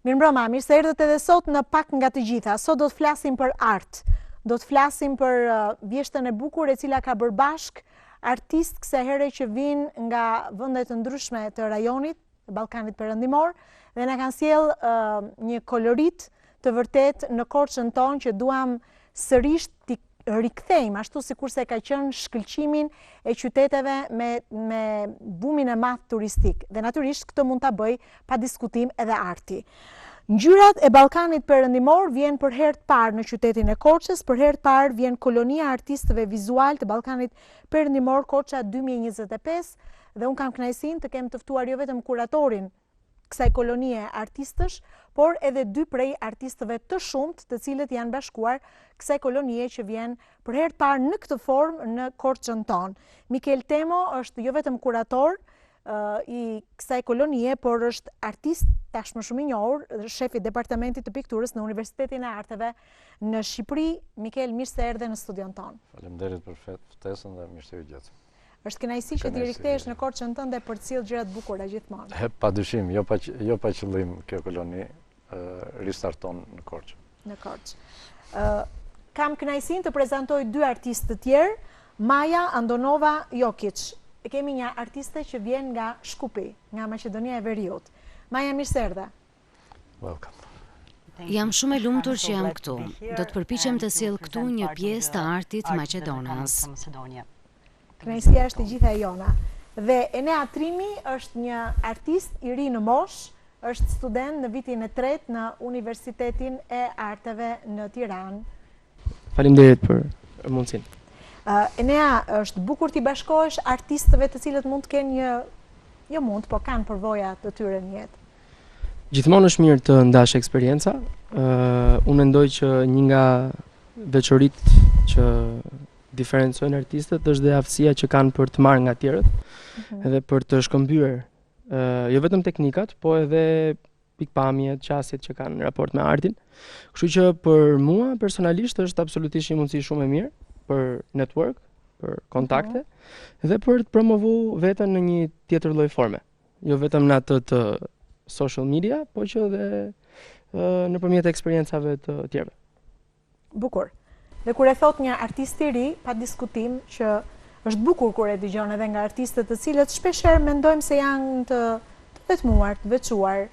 Mirëmbrëma, mirë se erdhët edhe sot në Pak nga të gjitha. Sot do të flasim për art. Do të flasim për vjeshtën e bukur e cila ka bërë bashk artistë kësaj here që vinë nga vende të ndryshme të rajonit, të Ballkanit Perëndimor, dhe na kanë sjell një kolorit të vërtet në Korçën tonë që duam sërish t'i rikthejmë, ashtu sikurse ka qenë shkëlqimin e qyteteve me bumin e madh turistik. Dhe natyrisht këtë mund ta bëj pa diskutim edhe arti. Ngjyrat e Ballkanit Perëndimor vjen për herë të parë në qytetin e Korçës, për herë të parë vjen kolonia e artistëve vizual të Ballkanit Perëndimor Korça 2025 dhe unë kam kënaqësinë të kem të ftuar jo vetëm kuratorin kësaj kolonie artistësh, por edhe dy prej artistëve të shumt të cilët janë bashkuar kësaj kolonie që vjen për herë të parë në këtë formë në Korçën tonë. Mikel Temo është jo vetëm kurator i kësaj kolonie, por është artist tashmë shumë i njohur, shefi i departamentit të pikturës në Universitetin e Arteve në Shqipëri. Mikel, mirë se erdhe në studion tonë. Faleminderit për ftesën dhe mirë se u gjetë. Është kënaqësi që ti rikthehesh në Korçën tënde për të sjellë gjëra të bukura gjithmonë. Padyshim, jo pa qëllim kjo koloni ristarton në Korçë. Në Korçë. Kam kënaqësinë të prezantoj dy artistë të tjerë, Maja Andonova Jokic. Kemi një artiste që vjen nga Shkupi, nga Maqedonia e Veriut. Maja, mirë se erdhe. Welcome. Jam shumë e lumtur që jam këtu. Do të përpiqem të sjell këtu një pjesë të artit maqedonaz. Kënaqësia është e gjitha e jona. Dhe Enea Trimi është një artist i ri në moshë, është student në vitin e 3 në Universitetin e Arteve në Tiranë. Faleminderit për mundësinë. Enea, është bukur t'i bashkohesh artistëve të cilët mund të kenë po kanë përvoja të tyre në jetë. Gjithmonë është mirë të ndash eksperienca. Unë mendoj që një nga veçoritë që diferencojnë artistët është dhe aftësia që kanë për të marrë nga tjerët, edhe për të shkëmbyer jo vetëm teknikat, po edhe pikpamjet, qasjet që kanë në raport me artin. Kështu që për mua personalisht është absolutisht një mundësi shumë e mirë për network, për kontakte, dhe për të promovu veten në një tjetër lloj forme. Jo vetëm në atë të social media, po që edhe nëpërmjet eksperiencave të tjerëve. Bukur. Dhe kur e thot një artist i ri, pa diskutim që është bukur kur e dëgjon edhe nga artistët të cilët shpeshherë mendojmë se janë të vetmuar, të veçuar,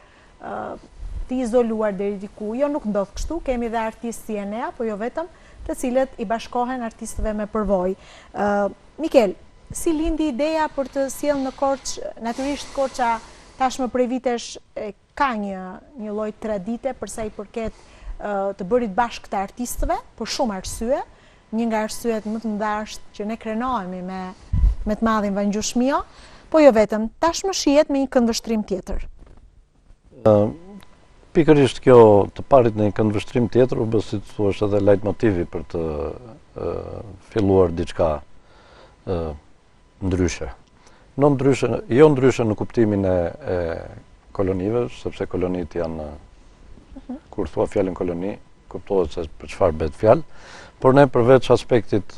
të izoluar deri diku. Jo, nuk ndodh kështu, kemi dhe artistë si Enea, po jo vetëm, të cilët i bashkohen artistëve me përvojë. Mikel, si lindi ideja për të sjellë në Korçë? Natyrisht Korça tashmë prej vitesh ka një lloj tradite për sa i përket të bërit bashkë të artistëve, për shumë arsye. Një nga arsyet më të mëdha është që ne krenohemi me të madhin Vangjushmio, po jo vetëm, tashmë shihet me një këndvështrim tjetër. Pikërisht kjo të parit në një këndvështrim tjetër u bë, si të thuash, edhe leitmotivi për të filluar diçka ndryshe. Jo ndryshe në kuptimin e kolonive, sepse kolonit janë, kur thua fjalën koloni, kuptohet se për çfarë bëhet fjalë, por ne përveç aspektit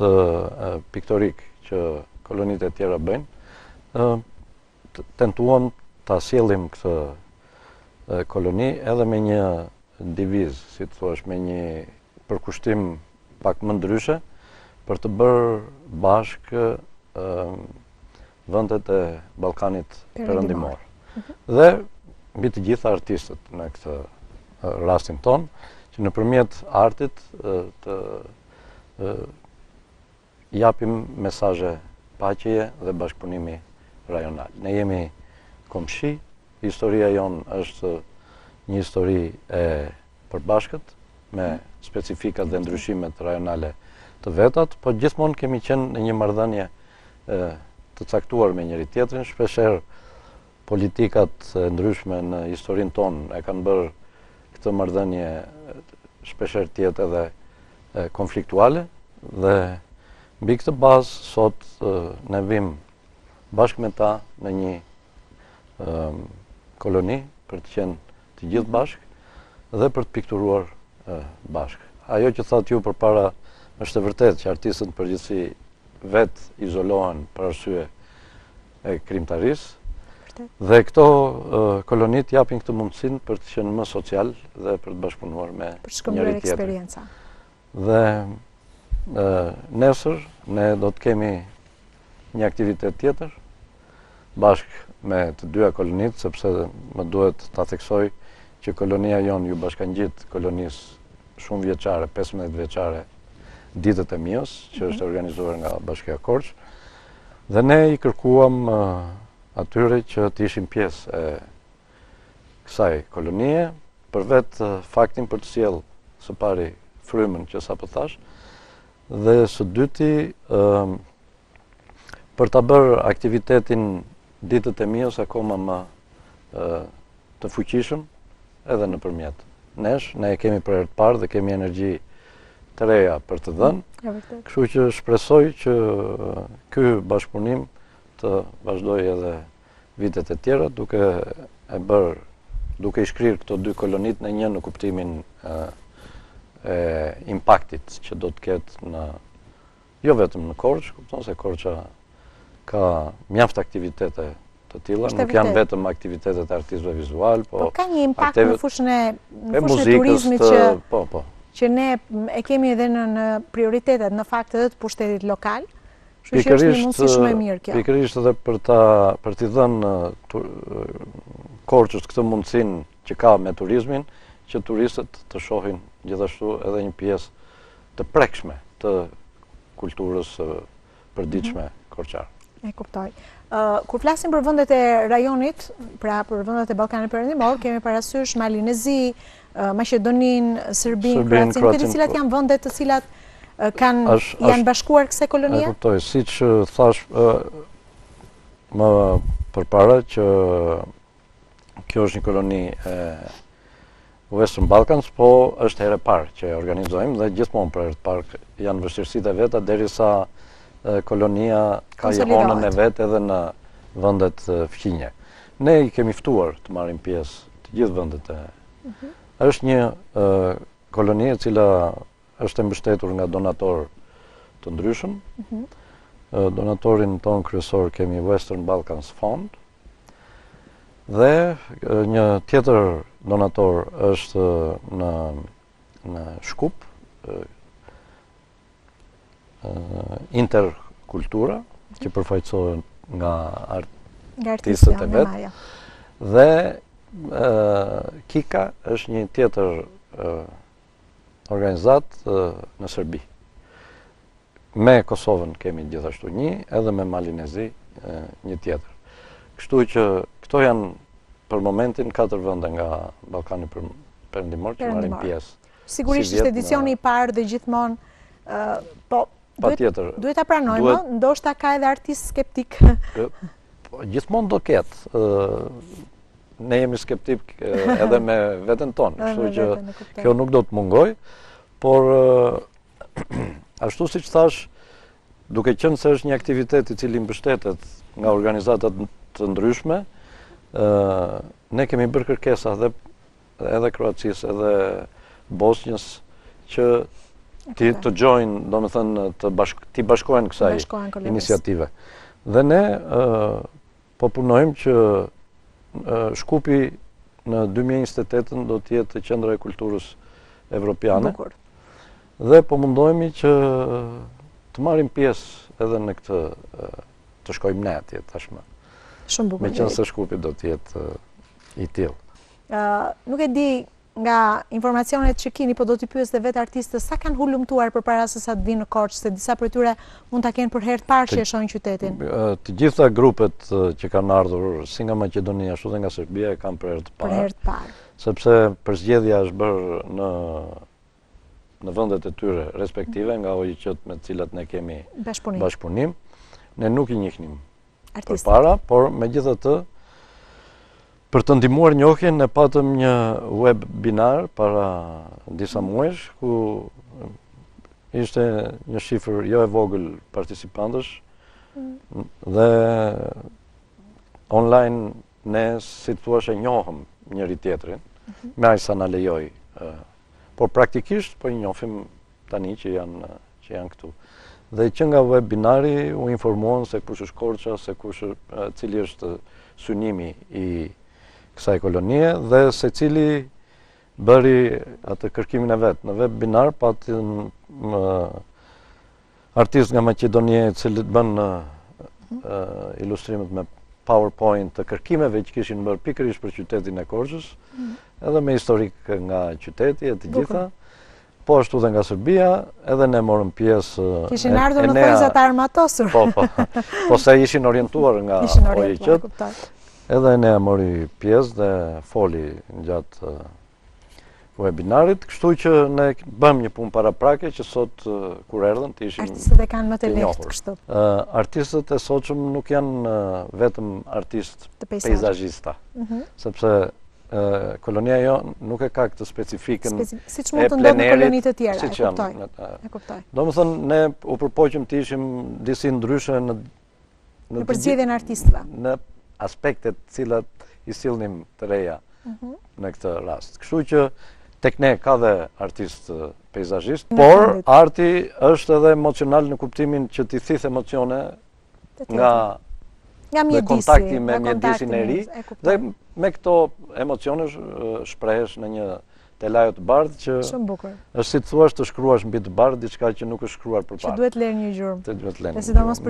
piktorik që kolonitë e tjera bëjnë, tentuam ta sjellim këtë koloni edhe me një divizë, si të thuash, me një përkushtim pak më ndryshe, për të bërë bashkë vendet e Ballkanit Perëndimor. Dhe mbi të gjitha artistët në këtë rastin ton, që nëpërmjet artit të japim mesazhe paqeje dhe bashkëpunimi rajonal. Ne jemi komshi, historia jonë është një histori e përbashkët, me specifikat dhe ndryshimet rajonale të vetat, po gjithmonë kemi qenë në një marrëdhënie të caktuar me njëri tjetrin. Shpeshherë politikat e ndryshme në historinë tonë e kanë bërë këtë marrëdhënie shpeshherë të jetë edhe konfliktuale, dhe mbi këtë bazë sot ne vim bashkë me ta në një koloni për të qenë të gjithë bashkë dhe për të pikturuar bashkë. Ajo që thatë ju përpara është e vërtetë që artistët në përgjithësi vetë izolohen për arsye e krimtarisë, Dhe këto kolonit japin këtë mundësin për të qenë më social dhe për të bashkëpunuar me njëri tjetrin. Eksperienca. Dhe nesër ne do të kemi një aktivitet tjetër bashkë me të dyja kolonit, sepse më duhet ta theksoj që kolonia jonë ju bashkangjit kolonisë shumë vjeçare, 15 vjeçare, ditët e Mios, që është organizuar nga Bashkia Korç, dhe ne i kërkuam atyre që të ishin pjesë e kësaj kolonie, për vetë faktin për të sjellë së pari frymën që sapo thash, dhe së dyti për ta bërë aktivitetin ditët e Mios akoma më të fuqishëm edhe nëpërmjet nesh. Ne e kemi për herë të parë dhe kemi energji të reja për të dhënë. Kështu që shpresoj që ky bashkëpunim të vazhdojë edhe vitet e tjera, duke i shkrirë këto dy kolonit në një në kuptimin e impaktit që do të ketë në jo vetëm në Korçë, kupton se Korça ka mjaft aktivitete të tilla, nuk janë vetëm aktivitetet e artistëve vizual, po ka një impakt në fushën e turizmit që ne e kemi edhe në prioritetet, në fakt edhe të pushtetit lokal. Kështu që është një mundësi shumë e mirë kjo. Pikërisht edhe për t'i dhënë Korçës këtë mundësinë që ka me turizmin, që turistët të shohin gjithashtu edhe një pjesë të prekshme të kulturës përditshme korçare. E kuptoj. Kur flasim për vendet e rajonit, pra për vendet e Ballkanit Perëndimor, kemi parasysh Malinezi, Maqedoninë, Serbinë, Kroacinë, të cilat janë vende të cilat janë bashkuar kësaj kolonie? E kuptoj, siç thash më përpara që kjo është një koloni e Western Balkans, po është herë e parë që e organizojmë dhe gjithmonë për herë të parë janë vështirësitë e veta derisa kolonia ka jehonën e vetë edhe në vendet fqinje. Ne i kemi ftuar të marrin pjesë të gjithë vendet e. Është një koloni e cila është e mbështetur nga donatorë të ndryshëm. Donatorin ton kryesor kemi Western Balkans Fund. Dhe një tjetër donator është në Shkup, Interkultura, që përfaqësohen nga artistët e vetë. Dhe Kika është një tjetër organizat në Serbi. Me Kosovën kemi gjithashtu një, edhe me Malinezi një tjetër. Kështu që këto janë për momentin 4 vende nga Ballkani Perëndimor që marrin pjesë. Sigurisht është edicioni i parë dhe gjithmonë, po duhet ta pranojmë, ndoshta ka edhe artist skeptik. Gjithmonë do ketë. Ne jemi skeptik edhe me veten tonë, kështu që kjo nuk do të mungoj, por ashtu siç thash, duke qenë se është një aktivitet i cili mbështetet nga organizata të ndryshme, ne kemi bërë kërkesa edhe Kroacisë, edhe Bosnjës që të gjojnë, domethënë t'i bashkohen kësaj iniciative. Dhe ne po punojmë që Shkupi në 2028 do të jetë qendra e kulturës evropiane. Dhe po mundohemi që të marrim pjesë edhe në këtë, të shkojmë ne atje tashmë. Shumë bukur. Meqense Shkupi do të jetë i tillë. Nuk e di nga informacionet që keni, po do t'i pyes dhe vetë artistët sa kanë hulumtuar përpara se sa të vinë në Korçë, se disa prej tyre mund ta kenë për herë të parë që e shohin qytetin. Të gjitha grupet që kanë ardhur, si nga Maqedonia ashtu dhe nga Serbia, e kanë për herë të parë. Për herë të parë. Sepse përzgjedhja është bërë në vendet e tyre respektive, nga OIQ-t me të cilat ne kemi bashkëpunim. Ne nuk i njihnim përpara, por megjithatë për të ndihmuar njohjen ne patëm një webinar para disa muajsh ku ishte një shifër jo e vogël participantësh dhe online ne si thua e njohëm njëri tjetrin me aq sa na lejoi. Por praktikisht po i njohim tani që janë këtu. Dhe që nga webinari u informuan se kush është Korça, se cili është synimi i kësaj kolonie dhe se cili bëri atë kërkimin e vetë. Në webinar patën artist nga Maqedonia i cili bën ilustrimet me PowerPoint të kërkimeve që kishin bërë pikërisht për qytetin e Korçës, edhe me historik nga qyteti e të gjitha. Po ashtu dhe nga Serbia, edhe ne morëm pjesë... Kishin ardhur në thonjza të armatosur. Po se ishin orientuar nga OIQ-t. Edhe ne mori pjesë dhe foli gjatë webinarit, kështu që ne bëm një punë paraprake që sot kur erdhën të ishin... Artistët e kanë më të lehtë kështu. Artistët e sotshëm nuk janë vetëm artist peizazhista, sepse kolonia jo nuk e ka këtë specifikën si që mund të ndodhë në kolonitë të tjera, e kuptoj. Do më thënë, ne u përpoqëm të ishim disi ndryshe në përzgjedhjen e artistëve. Në aspektet cilat i sillnim të reja në këtë rast. Kështu që tek ne ka dhe artist peizazhist, por arti është edhe emocional në kuptimin që ti thith emocione nga kontakti me mjedisin e ri, dhe me këto emocione shprehesh në një telajo të bardhë që është si të thuash të shkruash mbi të bardhë diçka që nuk është shkruar përpara. Që duhet lërë një gjurmë.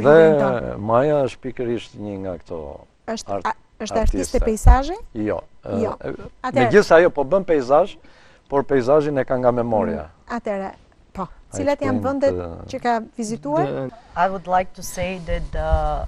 Dhe Maja është pikërisht një nga këto artiste. Është artiste peizazhi? Jo. Megjithëse ajo po bën peizazh, por peizazhin e ka nga memoria. Atëre, po. Cilat janë vendet që ka vizituar? I would like to say that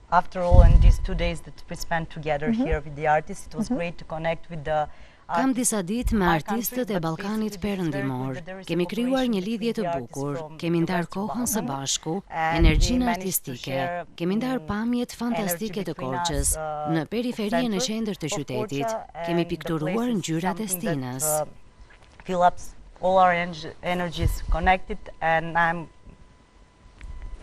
after all, in these 2 days that we spent together here with the artists, it was great to connect with the Kam disa ditë me artistët e Ballkanit Perëndimor. Kemi krijuar një lidhje të bukur, kemi ndarë kohën së bashku, energjinë artistike, kemi ndarë pamjet fantastike të Korçës, në periferinë e qendër të qytetit, kemi pikturuar ngjyrat e Stinës. Fill up all our energies connected and I'm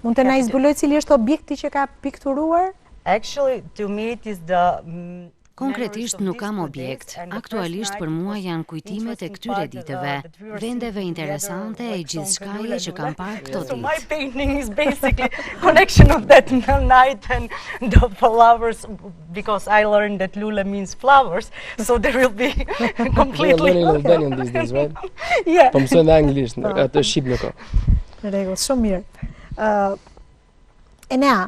Mund të na zbuloj cili është objekti që ka pikturuar? Actually, to me it is the Konkretisht nuk kam objekt, aktualisht për mua janë kujtimet e këtyre ditëve, vendeve interesante e gjithçkaje që kam parë këto ditë. So my painting is basically connection of that night and the flowers, because I learned that Lule means flowers, so there will be completely... You're learning Albanian these days, right? Yeah. Po mësojnë dhe anglisht, atë shqip në kohë. Në rregull, shumë mirë. Enea,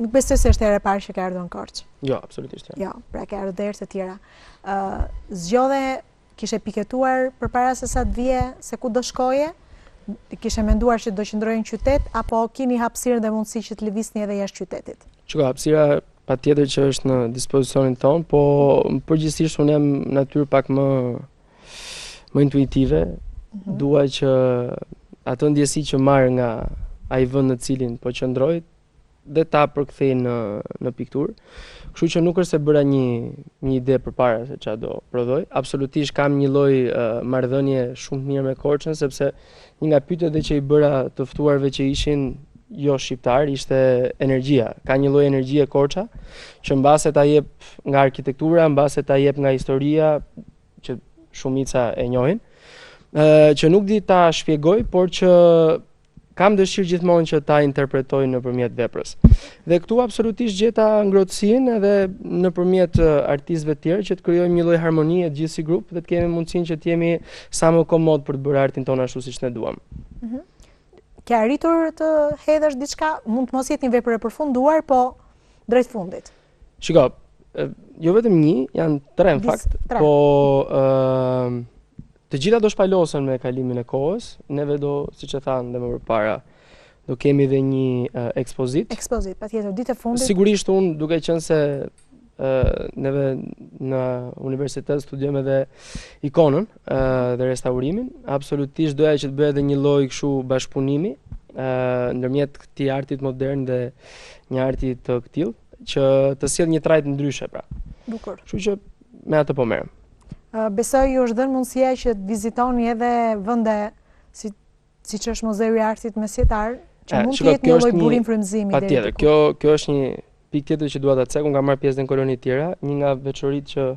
nuk besoj se është herë e parë që ka ardhur në Korçë. Jo, absolutisht. Jo, pra ka ardhur derë të tjera. Zgjodhe, kishe piketuar përpara se sa të vije se ku do shkoje? Kishe menduar që do qëndrojë në qytet apo keni hapësirë dhe mundësi që të lëvizni edhe jashtë qytetit? Shiko, hapësira patjetër që është në dispozicionin ton, po përgjithsisht unë jam natyrë pak më intuitive. Dua që ato ndjesi që marr nga ai vend në cilin po qëndroj dhe ta përkthej në pikturë. Kështu që nuk është se bëra një ide përpara se çfarë do prodhoj. Absolutisht kam një lloj marrëdhënie shumë të mirë me Korçën, sepse një nga pyetjet që i bëra të ftuarve që ishin jo shqiptar ishte energjia. Ka një lloj energjie Korça që mbase ta jep nga arkitektura, mbase ta jep nga historia që shumica e njohin, që nuk di ta shpjegoj, por që kam dëshirë gjithmonë që ta interpretoj nëpërmjet veprës. Dhe këtu absolutisht gjeta ngrohtësinë edhe nëpërmjet artistëve të tjerë që të krijojmë një lloj harmonie të gjithë si grup dhe të kemi mundësinë që të jemi sa më komod për të bërë artin tonë ashtu siç ne duam. Ke arritur të hedhësh diçka, mund të mos jetë një vepër e përfunduar, po drejt fundit. Shiko, jo vetëm një, janë 3 në fakt, po të gjitha do shpajlosen me kalimin e kohës, neve do, siç e thanë dhe më përpara, do kemi dhe një ekspozit. Ekspozit, patjetër, ditë e fundit. Sigurisht unë, duke qenë se neve në universitet studiojmë edhe ikonën dhe restaurimin, absolutisht doja që të bëhet edhe një lloj kështu bashkëpunimi ndërmjet këtij artit modern dhe një arti të këtill, që të sjell një trajt ndryshe pra. Bukur. Kështu që me atë po merrem. Besoj ju është dhënë mundësia që të vizitoni edhe vende siç është Muzeu i Artit Mesjetar, që mund të jetë një lloj burim frymëzimi. Patjetër, kjo është një pikë tjetër që dua ta cek. Unë kam marrë pjesë në koloni të tjera. Një nga veçoritë që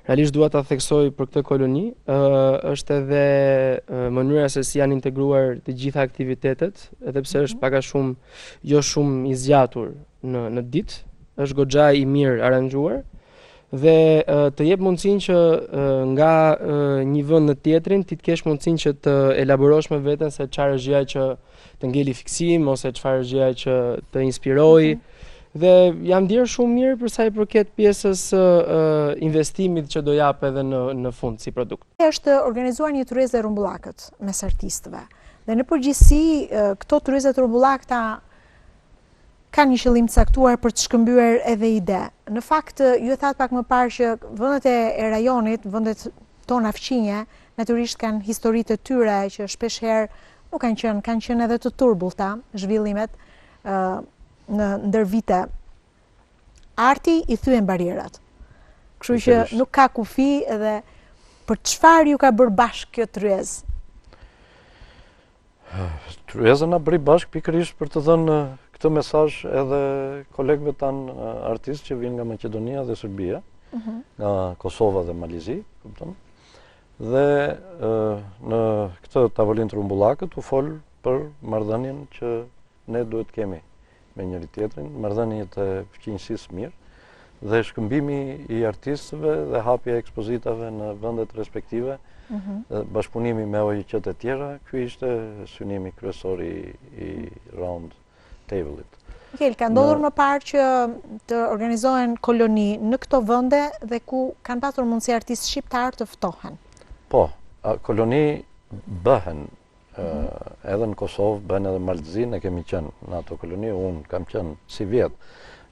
realisht dua ta theksoj për këtë koloni, është edhe mënyra se si janë integruar të gjitha aktivitetet, edhe pse është pak a shumë jo shumë i zgjatur në ditë, është goxha i mirë aranxhuar dhe të jep mundësinë që nga një vend në tjetrin ti të kesh mundësinë që të elaborosh me veten se çfarë është gjëja që të ngeli fiksim ose çfarë është gjëja që të inspirojë. Dhe jam ndjerë shumë mirë për sa i përket pjesës investimit që do jap edhe në fund si produkt. Është organizuar një tryezë rrumbullakët mes artistëve. Dhe në përgjithësi këto tryezët rrumbullakta kanë një qëllim të caktuar për të shkëmbyer edhe ide. Në fakt, ju e thatë pak më parë që vendet e rajonit, vendet tona fqinje, natyrisht kanë historitë të tyre që shpesh herë nuk kanë qenë edhe të turbullta zhvillimet në ndër vite. Arti i thyen barierat. Kështu që nuk ka kufi edhe për çfarë ju ka bërë bashkë kjo tryezë? Tryeza na bëri bashkë pikërisht për të dhënë këtë mesazh edhe kolegëve tanë artistë që vinë nga Maqedonia dhe Serbia, nga Kosova dhe Malizi, kupton? Dhe në këtë tavolinë të rrumbullakët u fol për marrëdhënien që ne duhet kemi me njëri tjetrin, marrëdhënie të fqinjësisë mirë dhe shkëmbimi i artistëve dhe hapja e ekspozitave në vendet respektive, bashkëpunimi me OIQ-t e tjera, ky ishte synimi kryesor i round table-it. Mikel, ka ndodhur më parë që të organizohen koloni në këto vende dhe ku kanë patur mundësi artistë shqiptar të ftohen? Po, koloni bëhen edhe në Kosovë, bëhen edhe në Malzi, ne kemi qenë në ato koloni, unë kam qenë si vjetë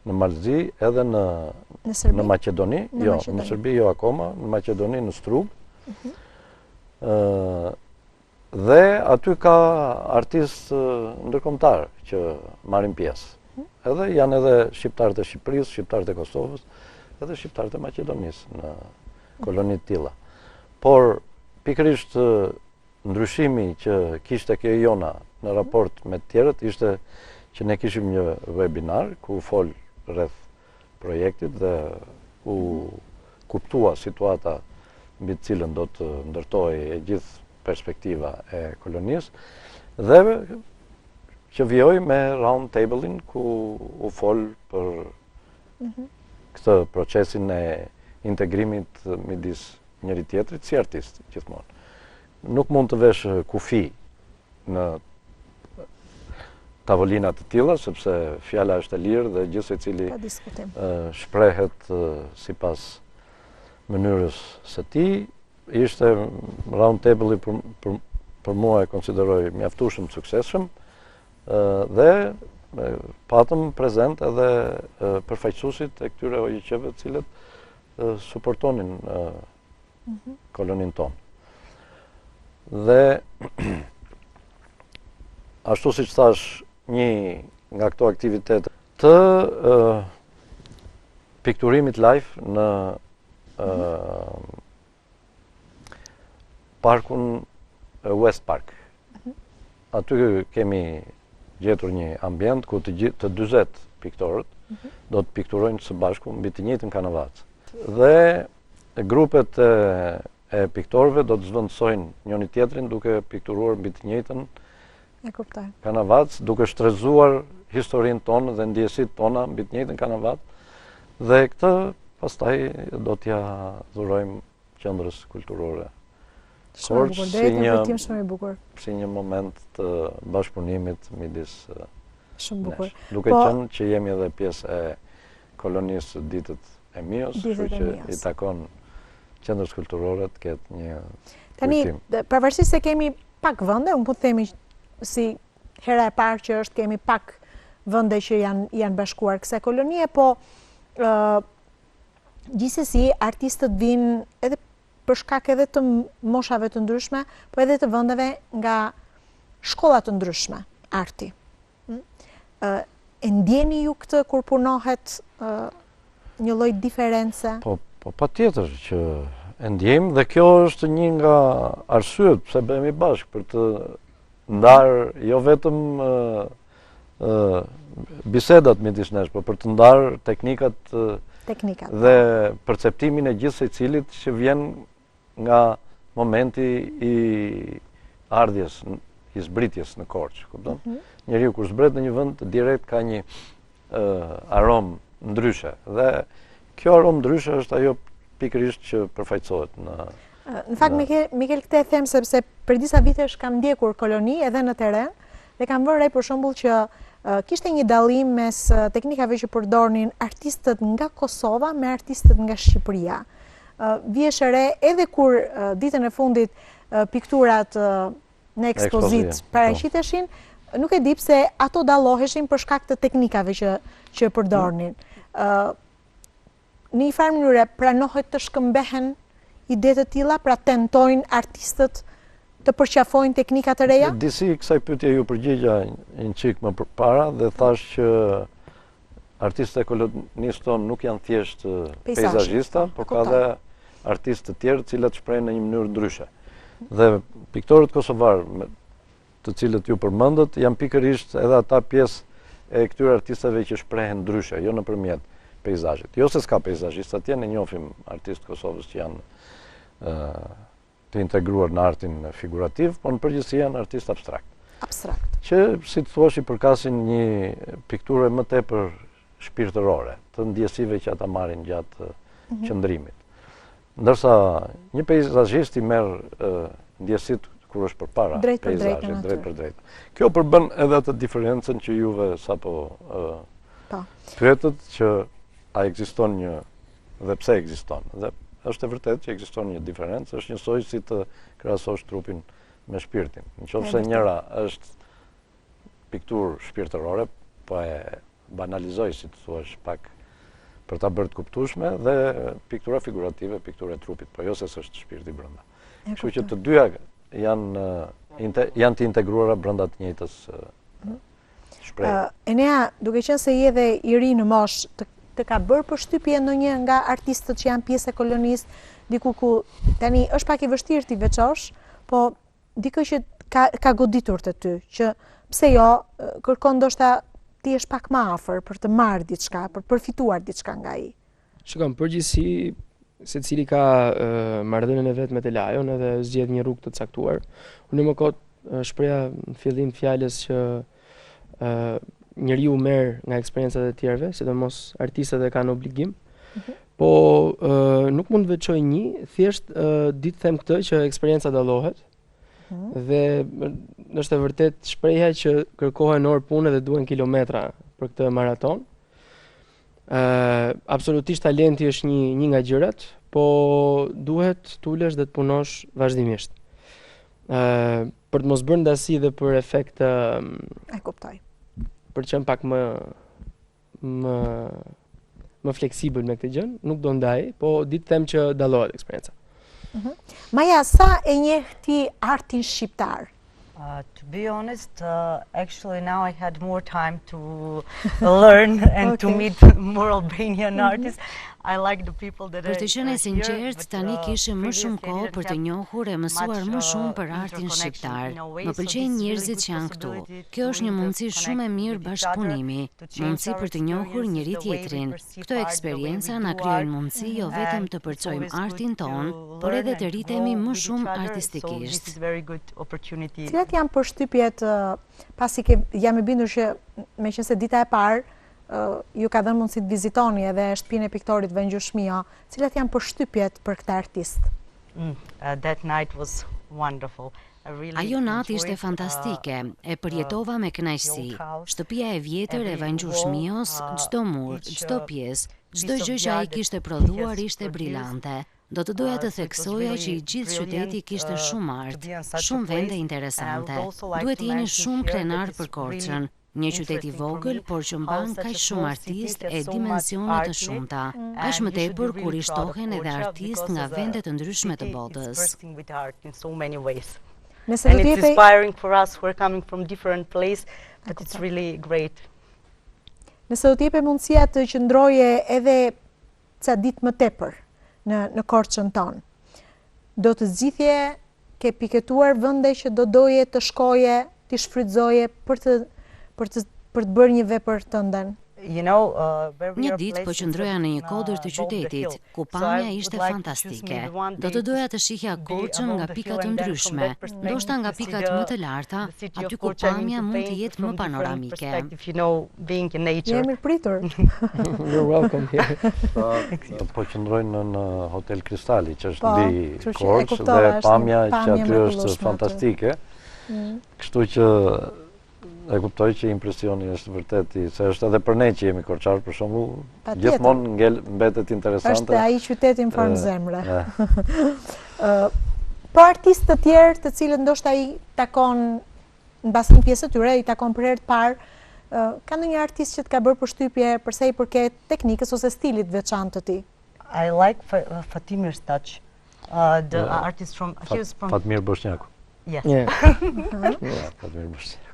në Malzi, edhe në Maqedoni, jo, në Serbi jo akoma, në Maqedoni, në Strug. Dhe aty ka artistë ndërkombëtar që marrin pjesë. Edhe janë edhe shqiptarët e Shqipërisë, shqiptarët e Kosovës, edhe shqiptarët e Maqedonisë në koloni të tilla. Por pikërisht ndryshimi që kishte kjo jona në raport me të tjerët ishte që ne kishim një webinar ku fol rreth projektit dhe u kuptua situata mbi të cilën do të ndërtohej e gjithë perspektiva e kolonisë dhe që vjoj me round table-in ku u fol për këtë procesin e integrimit midis njëri tjetrit si artist gjithmonë. Nuk mund të vesh kufi në tavolinat të tilla, sepse fjala është e lirë dhe gjithë secili shprehet sipas mënyrës së tij. Ishte round table-i për mua e konsideroj mjaftueshëm të suksesshëm dhe patëm prezent edhe përfaqësuesit e këtyre OIQ-ve të cilët suportonin kolonin tonë. Dhe ashtu siç thash, një nga këto aktivitete të pikturimit live në parkun West Park. Aty kemi gjetur një ambient ku të 40 piktorët do të pikturojnë së bashku mbi të njëjtin kanavac. Dhe grupet e piktorëve do të zvendësojnë njëri tjetrin duke pikturuar mbi të njëjtën kanavac, duke shtrezuar historinë tonë dhe ndjesitë tona mbi të njëjtën kanavac. Dhe këtë pastaj do t'ja dhurojmë qendrës kulturore. Shumë bukur, drejt në vërtim shumë i bukur. Si një moment të bashkëpunimit midis shumë bukur. Duke qenë që jemi edhe pjesë e kolonisë ditët e Mios, kështu që i takon qendrës kulturore të ketë një kujtim. Tani, pavarësisht se kemi pak vende, unë po të themi si hera e parë që është kemi pak vende që janë bashkuar kësaj kolonie, po gjithsesi artistët vinë edhe për shkak edhe të moshave të ndryshme, po edhe të vendeve nga shkolla të ndryshme, arti. E ndjeni ju këtë kur punohet një lloj diference? Po patjetër që e ndjejmë dhe kjo është një nga arsyet pse bëhemi bashkë për të ndarë jo vetëm bisedat midis nesh, por për të ndarë teknikat teknikat. Dhe perceptimin e gjithë secilit që vjen nga momenti i ardhjes, i zbritjes në Korçë, kupton? Njeriu kur zbret në një vend direkt ka një aromë ndryshe dhe kjo aromë ndryshe është ajo pikërisht që përfaqësohet në fakt Mikel këtë e them sepse për disa vitesh kam ndjekur koloni edhe në teren dhe kam vënë re për shembull që kishte një dallim mes teknikave që përdornin artistët nga Kosova me artistët nga Shqipëria. Vjesh re edhe kur ditën e fundit pikturat në ekspozit paraqiteshin, nuk e di pse ato dalloheshin për shkak të teknikave që përdornin. Në një farë mënyrë pranohet të shkëmbehen ide të tilla, pra tentojnë artistët të përqafojnë teknika të reja? Disi kësaj pyetje ju përgjigja një çik më përpara dhe thash që artistët e kolonisë tonë nuk janë thjesht peizazhista, por ka dhe artistë të tjerë të cilët shprehen në një mënyrë ndryshe. Dhe piktorët kosovar, të cilët ju përmendët, janë pikërisht edhe ata pjesë e këtyre artistëve që shprehen ndryshe, jo nëpërmjet peizazhit. Jo se s'ka peizazhista atje, ne njohim artistë Kosovës që janë të integruar në artin figurativ, por në përgjithësi janë artistë abstrakt. Abstrakt. Që, si të thuash, i përkasin një pikturë më tepër shpirtërore, të ndjesive që ata marrin gjatë qëndrimit. Ndërsa një peizazhist i merr ndjesit kur është përpara peizazhit, drejt për drejt. Kjo përbën edhe atë diferencën që juve sapo pyetët që a ekziston një dhe pse ekziston. Dhe është e vërtetë që ekziston një diferencë, është njësoj si të krahasosh trupin me shpirtin. Nëse njëra është pikturë shpirtërore, po e banalizoj, si të thuash, pak për ta bërë të kuptueshme, dhe piktura figurative, piktura e trupit, po jo se s'është shpirti brenda. Kështu që të dyja janë të integruara brenda të njëjtës shprehje. Enea, duke qenë se je dhe i ri në moshë, të ka bërë përshtypje ndonjë nga artistët që janë pjesë e kolonisë, diku ku tani është pak i vështirë ti veçosh, po dikë që ka goditur të ty, që pse jo kërkon ndoshta ti jesh pak më afër për të marrë diçka, për të përfituar diçka nga ai. Shikoj, përgjithësi secili ka marrëdhënien e vet me të lajon edhe zgjedh një rrugë të caktuar. Unë më kot shpreha në fillim fjalës që njeriu merr nga eksperiencat e tjerëve, sidomos artistët e kanë obligim, po nuk mund të veçoj një, thjesht ditë them këtë që eksperienca dallohet, dhe është e vërtet shprehja që kërkohen orë pune dhe duhen kilometra për këtë maraton. Absolutisht talenti është një nga gjërat, po duhet t'ulesh dhe të punosh vazhdimisht. Për të mos bërë ndasi dhe për efekt e kuptoj. Për të qenë pak më fleksibël me këtë gjë, nuk do ndaj, po ditë them që dallohet eksperienca. Maja, sa e njeh ti artin shqiptar? To be honest, actually now I had more time to learn and to meet more Albanian artists. I like the people that Për të qenë sinqert, tani kishim më shumë kohë për të njohur e mësuar më shumë për artin shqiptar. Më pëlqejnë njerëzit që janë këtu. Kjo është një mundësi shumë e mirë bashkëpunimi, mundësi për të njohur njëri tjetrin. Këto eksperienca na krijojnë mundësi jo vetëm të përcojmë artin ton, por edhe të rritemi më shumë artistikisht. Cilat janë përshtypjet, pasi jam e bindur që meqense dita e parë ju ka dhënë mundësi të vizitoni edhe shtëpinë e piktorit Vengjush Mio, cilat janë përshtypjet për këtë artist? That night was wonderful. Ajo natë ishte fantastike, e përjetova me kënaqësi. Shtëpia e vjetër e Vengjush Mios, çdo mur, çdo pjesë, çdo gjë që ai kishte prodhuar ishte brillante. Do të doja të theksoja që i gjithë qyteti kishte shumë art, shumë vende interesante. Duhet jeni shumë krenar për Korçën. Një qytet i vogël, por që mban kaq shumë artistë e dimensione të shumta. Aq më tepër kur i shtohen edhe artistë nga vende të ndryshme të botës. And it's inspiring for us who are coming from different places, but it's really great. Nëse do t'jepe mundësia të qëndroje edhe ca ditë më tepër në Korçën tonë, do të zgjidhje ke piketuar vende që do doje të shkoje, të shfrytëzoje për të bërë një vepër të ndën? Një ditë po qëndroja në një kodër të qytetit, ku pamja ishte fantastike. Do të doja të shihja Korçën nga pika të ndryshme, ndoshta nga pikat më të larta, aty ku pamja mund të jetë më panoramike. Jemi pritur. You're welcome here. Po qëndrojnë në Hotel Kristali, që është Po, mbi kështu që e Korçë kuptova, dhe është pamja që pamje aty është mrekullueshme aty. fantastike. Kështu që e kuptoj që impresioni është vërtet se është edhe për ne që jemi korçar për shembull, Patjetër. gjithmonë mbetet interesante. Është ai qyteti në formë zemre. Po artistë të tjerë të cilët ndoshta ai takon mbasi një pjesë të tyre, i takon për herë të parë, ka ndonjë artist që të ka bërë përshtypje për sa i përket teknikës ose stilit veçantë të tij? I like Fatimir Staç, the artist from Fatmir Bosnjaku. Yes. Yeah. Fatmir Bosnjaku.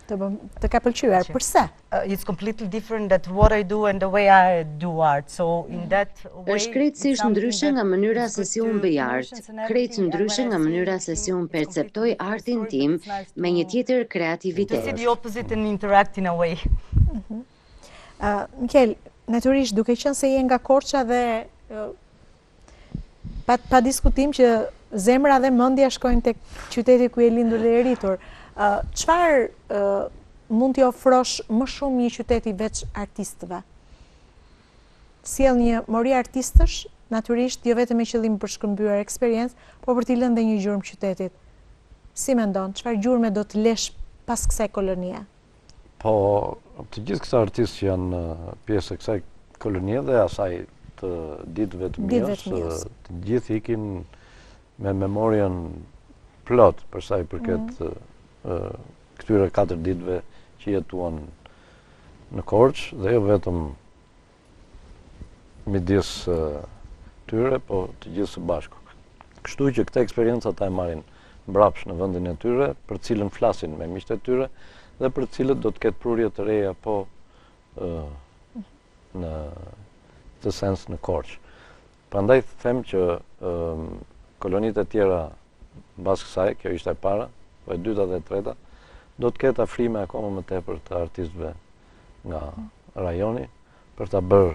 Të ka pëlqyer, përse? It's completely different that what I do and the way I do art. So in that way Është krejtësisht ndryshe nga mënyra se si unë bëj art, krejt ndryshe nga mënyra se si unë perceptoj artin tim me një tjetër to see kreativitet. the opposite and interact in a way. Mikel, natyrisht duke qenë se je nga Korça dhe pa diskutim që zemra dhe mendja shkojnë tek qyteti ku je lindur dhe e rritur. Çfarë mund t'i ofrosh më shumë një qyteti veç artistëve? Sjell një mori artistësh, natyrisht jo vetëm me qëllim për shkëmbyer eksperiencë, por për t'i lënë dhe një gjurmë qytetit. Si mendon, çfarë gjurme do të lesh pas kësaj kolonie? Po, të gjithë këta artistë që janë pjesë e kësaj kolonie dhe asaj të ditëve të mirës, të gjithë ikin me memorien plot për sa i përket këtyre 4 ditëve që jetuan në Korçë dhe jo vetëm midis tyre, po të gjithë së bashku. Kështu që këta eksperjenca ta e marrin mbrapsh në vendin e tyre, për cilën flasin me miqtë e tyre dhe për cilët do të ketë prurje të reja po në të sens në Korçë. Prandaj them që kolonitë e tjera mbas kësaj, kjo ishte e para, po e dyta dhe e treta, do të ketë afrime akoma më tepër të artistëve nga rajoni për ta bërë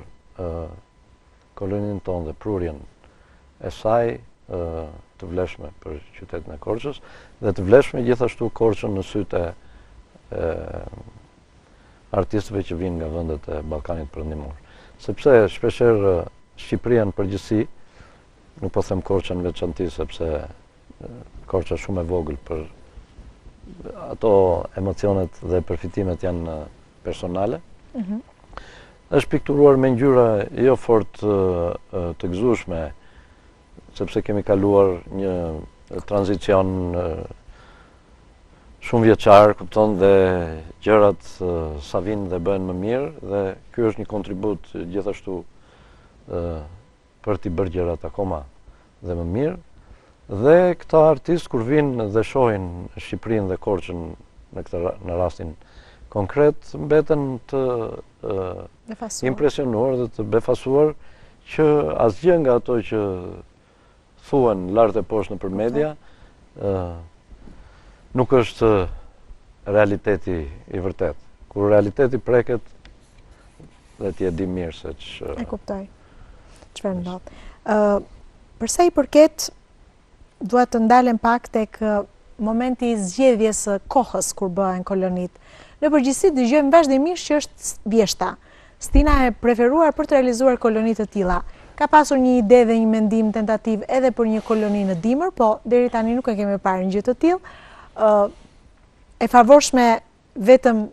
koloninë tonë dhe prurjen e saj të vlefshme për qytetin e Korçës dhe të vlefshme gjithashtu Korçën në sytë e artistëve që vinë nga vendet e Ballkanit Perëndimor. Sepse shpeshherë Shqipëria në përgjithësi, nuk po them Korça në veçantë sepse Korça është shumë e vogël për ato emocionet dhe përfitimet janë personale. Është pikturuar me ngjyra jo fort të gëzueshme, sepse kemi kaluar një tranzicion shumë vjeçar, kupton, dhe gjërat sa vinë dhe bëhen më mirë dhe ky është një kontribut gjithashtu për t'i bërë gjërat akoma dhe më mirë. Dhe këta artistë kur vinë dhe shohin Shqipërinë dhe Korçën në rastin konkret, mbeten të impresionuar dhe të befasuar që asgjë nga ato që thuhen lart e poshtë nëpër media nuk është realiteti i vërtet. Kur realiteti preket dhe ti e di mirë se e kuptoj. Çfarë ndodh? Përsa i përket, dua të ndalem pak tek momenti i zgjedhjes së kohës kur bëhen kolonit. Në përgjithësi dëgjojmë vazhdimisht që është vjeshta. Stina e preferuar për të realizuar koloni të tilla. Ka pasur një ide dhe një mendim tentativ edhe për një koloni në dimër, po deri tani nuk e kemi parë një gjë të tillë. E favorshme vetëm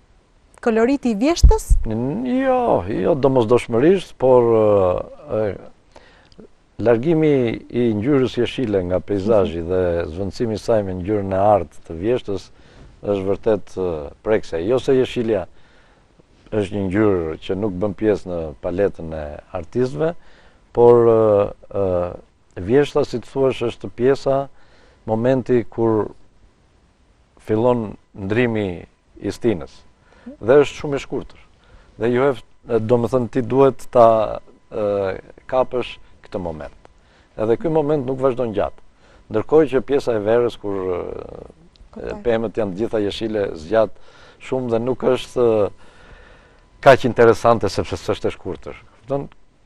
koloriti i vjeshtës? Jo, domosdoshmërisht, por largimi i ngjyrës jeshile nga peizazhi dhe zvendësimi i saj me ngjyrën e artë të vjeshtës është vërtet prekse. Jo se jeshilja është një ngjyrë që nuk bën pjesë në paletën e artistëve, por vjeshta, si të thuash, është pjesa, momenti kur fillon ndrimi i stinës. Dhe është shumë e shkurtër. Dhe domethënë ti duhet ta kapësh këtë moment. Edhe ky moment nuk vazhdon gjatë. Ndërkohë që pjesa e verës kur pemët janë të gjitha jeshile zgjat shumë dhe nuk është kaq interesante sepse s'është e shkurtër.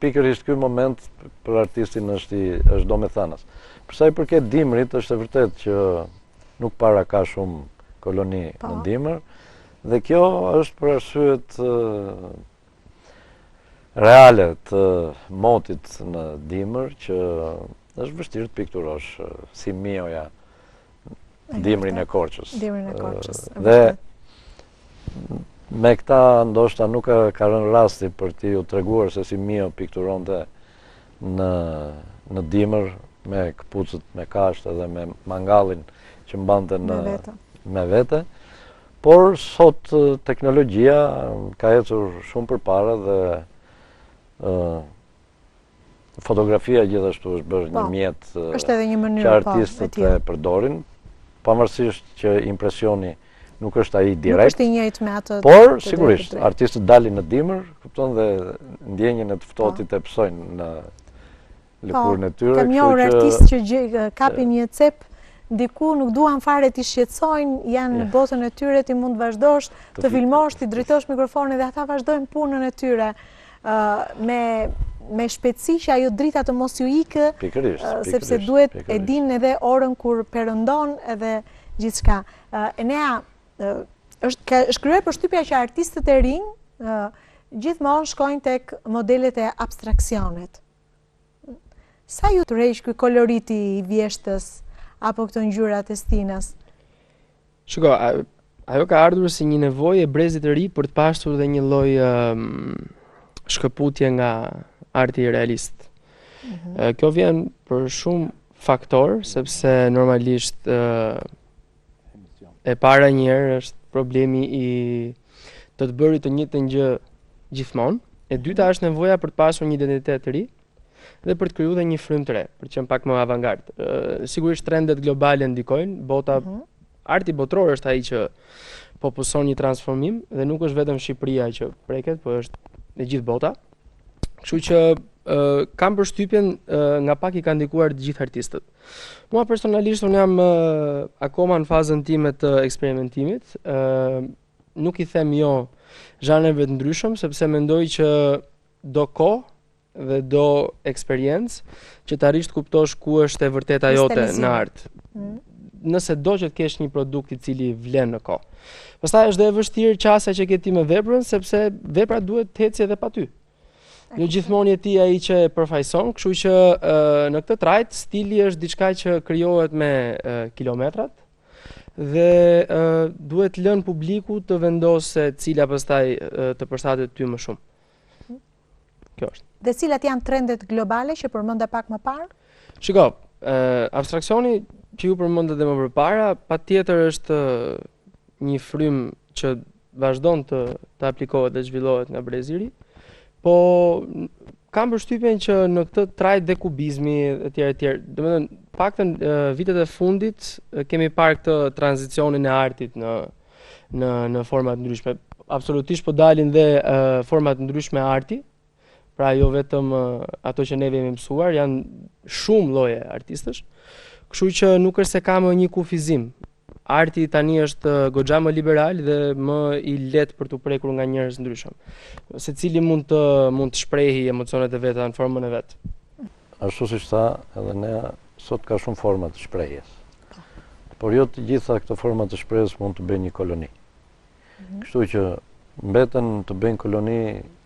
Pikërisht ky moment për artistin është domethënës. Për sa i përket dimrit, është e vërtetë që nuk para ka shumë koloni në dimër, dhe kjo është për arsyet reale të motit në dimër, që është vështirë të pikturosh si Mioja dimrin e Korçës. Dimrin e Korçës. Dhe me këta ndoshta nuk ka rënë rasti për t'ju treguar se si Mio pikturonte në dimër me këpucët me kasht edhe me mangallin që mbante me vete. Por sot teknologjia ka ecur shumë përpara dhe fotografia gjithashtu është bërë një mjet që artistët e përdorin, pavarësisht që impresioni nuk është ai direkt. Nuk është i njëjtë me atë. Por sigurisht artistët dalin në dimër, kupton, dhe ndjenjën e të ftohtit e psojnë në lëkurën e tyre. Kam njohur artistë që kapin një cep diku, nuk duan fare t'i shqetësojnë, janë në botën e tyre, ti mund të vazhdosh të filmosh, ti drejtosh mikrofonin dhe ata vazhdojnë punën e tyre me shpejtësi që ajo drita të mos ju ikë, sepse duhet e din edhe orën kur perëndon edhe gjithçka. Enea, është krijuar përshtypja që artistët e rinj gjithmonë shkojnë tek modelet e abstraksionit. Sa ju tërheq ky koloriti i vjeshtës apo këto ngjyrat e stinës? Shiko, ajo ka ardhur si një nevojë e brezit të ri për të pasur dhe një lloj shkëputje nga arti realist. Kjo vjen për shumë faktor, sepse normalisht e para njëherë është problemi i të bërit të njëjtën gjë gjithmonë. E dyta është nevoja për të pasur një identitet të ri dhe për të krijuar dhe një frymë të re, për të qenë pak më avangard. Sigurisht trendet globale ndikojnë, arti botror është ai që po puson një transformim dhe nuk është vetëm Shqipëria që preket, po është e gjithë bota. Kështu që kam përshtypjen nga pak i ka ndikuar të gjithë artistët. Mua personalisht unë jam akoma në fazën time të eksperimentimit. Nuk i them jo zhanreve të ndryshëm, sepse mendoj që do kohë dhe do eksperiencë që të arrish të kuptosh ku është e vërteta jote në art. Nëse do që të kesh një produkt i cili vlen në kohë. Pastaj është dhe e vështirë qasja që ke ti me veprën, sepse vepra duhet të ecë edhe pa ty. Jo gjithmonë je ti ai që e përfaqëson, kështu që në këtë trajt stili është diçka që krijohet me kilometrat dhe duhet lënë publiku të vendosë cila pastaj të përshtatet ty më shumë. Kjo është. Dhe cilat janë trendet globale që përmenda pak më parë? Shiko, abstraksioni që ju përmendët dhe më përpara, patjetër është një frymë që vazhdon të aplikohet dhe zhvillohet nga breziri. Po kam përshtypjen që në këtë trajt dhe kubizmi etj. Domethënë, paktën vitet e fundit kemi parë këtë tranzicionin e artit në forma të ndryshme. Absolutisht po dalin dhe forma të ndryshme arti. Pra jo vetëm ato që ne jemi mësuar, janë shumë lloje artistësh. Kështu që nuk është se ka më një kufizim. Arti tani është goxha më liberal dhe më i lehtë për të prekur nga njerëz ndryshëm. Secili mund të shprehi emocionet e veta në formën e vet. Ashtu siç tha, edhe ne sot ka shumë forma të shprehjes. Por jo të gjitha këto forma të shprehjes mund të bëjnë një koloni. Kështu që mbeten të bëjnë koloni